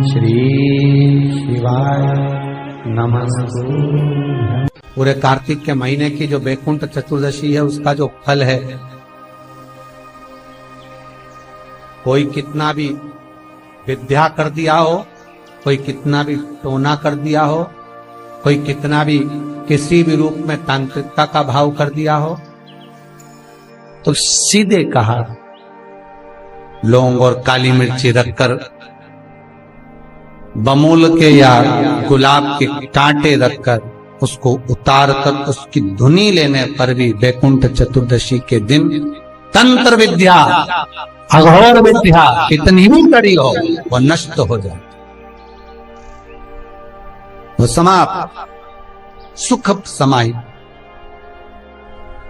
श्री शिवाय नमस्तु। पूरे कार्तिक के महीने की जो बैकुंठ चतुर्दशी है उसका जो फल है, कोई कितना भी विद्या कर दिया हो, कोई कितना भी टोना कर दिया हो, कोई कितना भी किसी भी रूप में तांत्रिकता का भाव कर दिया हो, तो सीधे कहा लौंग और काली मिर्ची रखकर, बमूल के या गुलाब के कांटे रखकर उसको उतारकर उसकी धुनी लेने पर भी बैकुंठ चतुर्दशी के दिन तंत्र विद्या, अघोर विद्या कितनी भी कड़ी हो वो नष्ट हो जाए, वो समाप्त, सुख समाहित।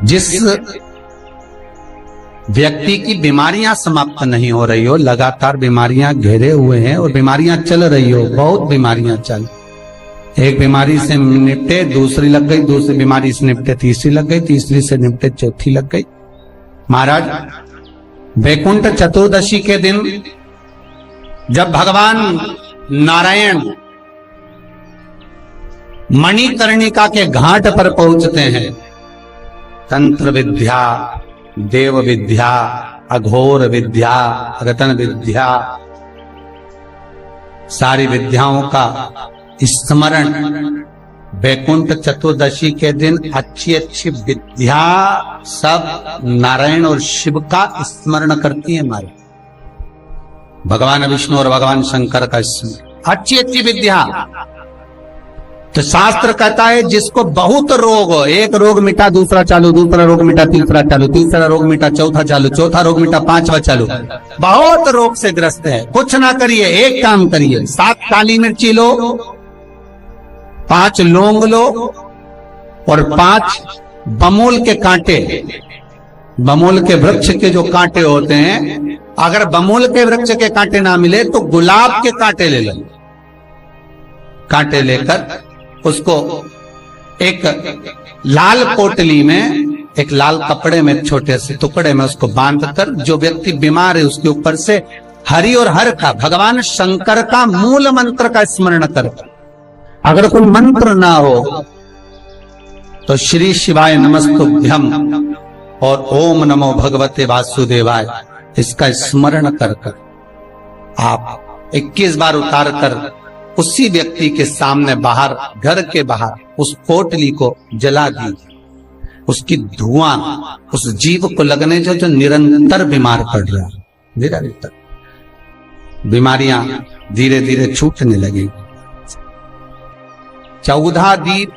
जिस व्यक्ति की बीमारियां समाप्त नहीं हो रही हो, लगातार बीमारियां घेरे हुए हैं और बीमारियां चल रही हो, बहुत बीमारियां चल, एक बीमारी से निपटे दूसरी लग गई, दूसरी बीमारी से निपटे तीसरी लग गई, तीसरी से निपटे चौथी लग गई। महाराज, बैकुंठ चतुर्दशी के दिन जब भगवान नारायण मणिकर्णिका के घाट पर पहुंचते हैं, तंत्र विद्या, देव विद्या, अघोर विद्या, रतन विद्या, सारी विद्याओं का स्मरण बैकुंठ चतुर्दशी के दिन अच्छी अच्छी विद्या सब नारायण और शिव का स्मरण करती है। हमारे भगवान विष्णु और भगवान शंकर का स्मरण, अच्छी अच्छी विद्या। तो शास्त्र कहता है जिसको बहुत रोग हो, एक रोग मिटा दूसरा चालू, दूसरा रोग मिटा तीसरा चालू, तीसरा रोग मिटा चौथा चालू, चौथा रोग मिटा पांचवा चालू, बहुत रोग से ग्रस्त है, कुछ ना करिए, एक काम करिए, 7 काली मिर्ची लो, 5 लौंग लो और 5 बमूल के कांटे, बमूल के वृक्ष के जो कांटे होते हैं, अगर बमूल के वृक्ष के कांटे ना मिले तो गुलाब के कांटे ले लो। कांटे लेकर उसको एक लाल पोटली में, एक लाल कपड़े में, छोटे से टुकड़े में उसको बांधकर, जो व्यक्ति बीमार है उसके ऊपर से हरि और हर का, भगवान शंकर का मूल मंत्र का स्मरण कर, अगर कोई मंत्र ना हो तो श्री शिवाय नमस्तुभ्यम और ओम नमो भगवते वासुदेवाय इसका स्मरण कर आप 21 बार उतार कर उसी व्यक्ति के सामने बाहर, घर के बाहर उस पोटली को जला दीजिए। उसकी धुआं उस जीव को लगने जो निरंतर बीमार पड़ रहा है, निरंतर बीमारियां धीरे धीरे छूटने लगेगी। 14 दीप,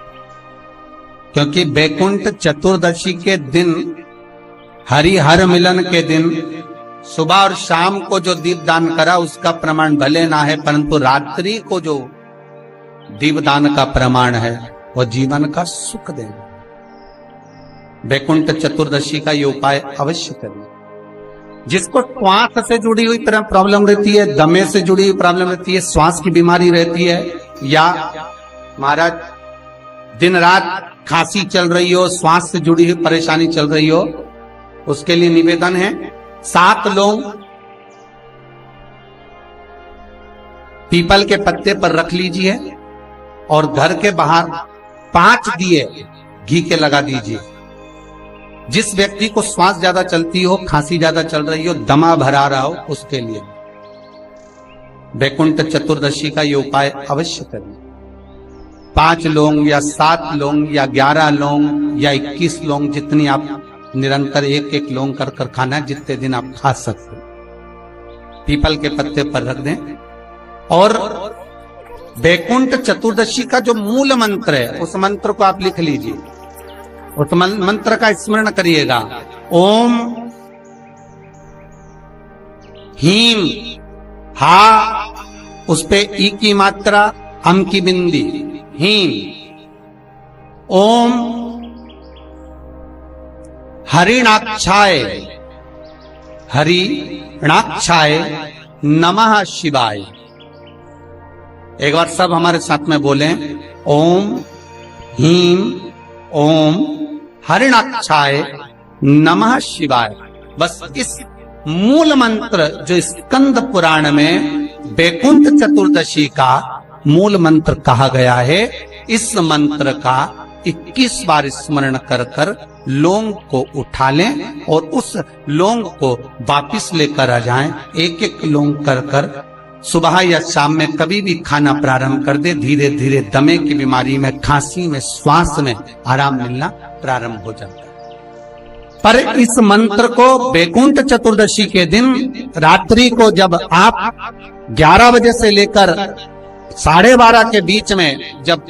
क्योंकि बैकुंठ चतुर्दशी के दिन, हरिहर मिलन के दिन सुबह और शाम को जो दीपदान करा उसका प्रमाण भले ना है, परंतु रात्रि को जो दीपदान का प्रमाण है वो जीवन का सुख देगा। बैकुंठ चतुर्दशी का ये उपाय अवश्य करिए। जिसको श्वास से जुड़ी हुई प्रॉब्लम रहती है, दमे से जुड़ी हुई प्रॉब्लम रहती है, श्वास की बीमारी रहती है, या महाराज दिन रात खांसी चल रही हो, श्वास से जुड़ी हुई परेशानी चल रही हो, उसके लिए निवेदन है 7 लौंग पीपल के पत्ते पर रख लीजिए और घर के बाहर 5 दिए घी के लगा दीजिए। जिस व्यक्ति को श्वास ज्यादा चलती हो, खांसी ज्यादा चल रही हो, दमा भरा रहा हो, उसके लिए बैकुंठ चतुर्दशी का ये उपाय अवश्य करिए। 5 लौंग या 7 लौंग या 11 लौंग या 21 लौंग, जितनी आप निरंतर एक लौंग कर खाना है, जितने दिन आप खा सकते, पीपल के पत्ते पर रख दें। और बैकुंठ चतुर्दशी का जो मूल मंत्र है उस मंत्र को आप लिख लीजिए, उस मंत्र का स्मरण करिएगा। ओम हीम, हा उस पे ई की मात्रा, अम की बिंदी, हीम। ओम हरिणाक्षाय, हरिणाक्षाय नमः शिवाय। एक बार सब हमारे साथ में बोलें, ओम हीम ओम हरिणाक्षाय नमः शिवाय। बस इस मूल मंत्र जो स्कंद पुराण में वैकुंठ चतुर्दशी का मूल मंत्र कहा गया है। इस मंत्र का 21 बार स्मरण कर कर लौंग को उठा लें और उस लौंग को वापिस लेकर आ जाएं। एक एक लौंग कर कर सुबह या शाम में कभी भी खाना प्रारंभ कर दे। धीरे धीरे दमे की बीमारी में, खांसी में, श्वास में आराम मिलना प्रारंभ हो जाता है। पर इस मंत्र को वैकुंठ चतुर्दशी के दिन रात्रि को जब आप 11 बजे से लेकर 12:30 के बीच में जब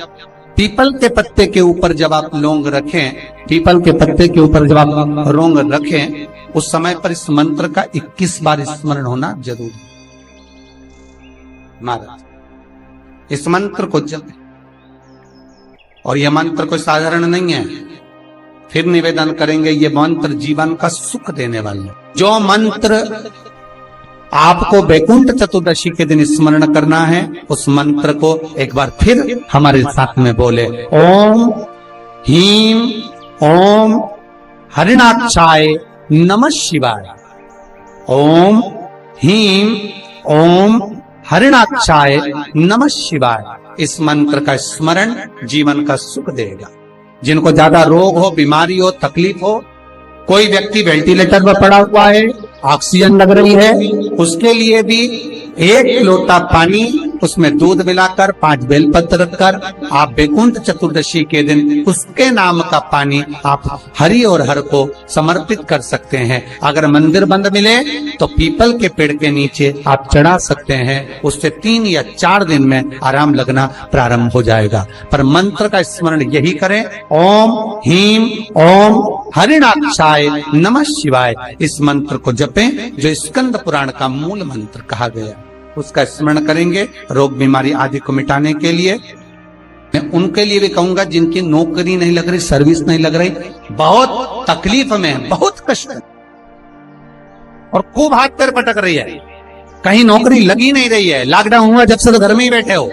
पीपल के पत्ते के ऊपर जब आप लौंग रखें, पीपल के पत्ते के ऊपर जब आप लौंग रखें, उस समय पर इस मंत्र का 21 बार स्मरण होना जरूरी है। महाराज इस मंत्र को जप, और यह मंत्र कोई साधारण नहीं है। फिर निवेदन करेंगे, ये मंत्र जीवन का सुख देने वाला है। जो मंत्र आपको वैकुंठ चतुर्दशी के दिन स्मरण करना है, उस मंत्र को एक बार फिर हमारे साथ में बोले। ओम ह्रीं ओम हरिणाक्षाय नमः शिवाय। ओम ह्रीं ओम हरिणाक्षाय नमः शिवाय। इस मंत्र का स्मरण जीवन का सुख देगा। जिनको ज्यादा रोग हो, बीमारी हो, तकलीफ हो, कोई व्यक्ति वेंटिलेटर पर पड़ा हुआ है, ऑक्सीजन लग रही है, उसके लिए भी 1 लोटा पानी, उसमें दूध मिलाकर 5 बेलपत्र रखकर आप वैकुंठ चतुर्दशी के दिन उसके नाम का पानी आप हरि और हर को समर्पित कर सकते हैं। अगर मंदिर बंद मिले तो पीपल के पेड़ के नीचे आप चढ़ा सकते हैं। उससे 3 या 4 दिन में आराम लगना प्रारंभ हो जाएगा। पर मंत्र का स्मरण यही करें, ओम ह्रीं ओम हरिणाक्षाय नमः शिवाय। इस मंत्र को जपें जो स्कंद पुराण का मूल मंत्र कहा गया, उसका स्मरण करेंगे रोग बीमारी आदि को मिटाने के लिए। मैं उनके लिए भी कहूंगा जिनकी नौकरी नहीं लग रही, सर्विस नहीं लग रही, बहुत तकलीफ में, बहुत कष्ट और खूब हाथ पैर पटक रही है, कहीं नौकरी लगी नहीं रही है, लॉकडाउन हुआ जब से तो घर में ही बैठे हो,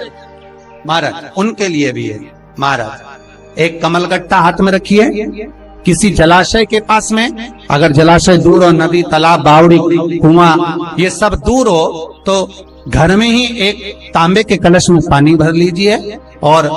महाराज उनके लिए भी है। महाराज एक कमलगट्टा हाथ में रखिए, किसी जलाशय के पास में, अगर जलाशय दूर हो, नदी, तालाब, बावड़ी, कुआं ये सब दूर हो, तो घर में ही एक तांबे के कलश में पानी भर लीजिए और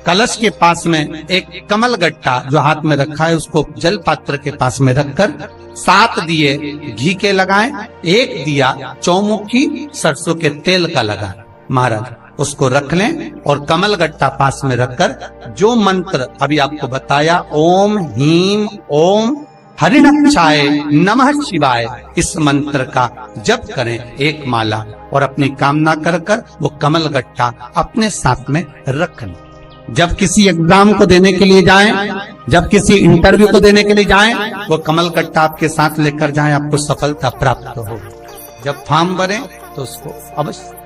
कलश के पास में एक कमल गट्टा जो हाथ में रखा है उसको जल पात्र के पास में रखकर 7 दिए घी के लगाएं, 1 दिया चौमुखी सरसों के तेल का लगाएं। महाराज उसको रख लें और कमल गट्टा पास में रखकर जो मंत्र अभी आपको बताया, ओम ह्रीं ओम हरिणाक्षाय नमः शिवाय, इस मंत्र का जप करें 1 माला और अपनी कामना कर कर वो कमल गट्टा अपने साथ में रख लें। जब किसी एग्जाम को देने के लिए जाएं, जब किसी इंटरव्यू को देने के लिए जाएं, वो कमल गट्टा आपके साथ लेकर जाएं, आपको सफलता प्राप्त हो। जब फॉर्म भरें तो उसको अवश्य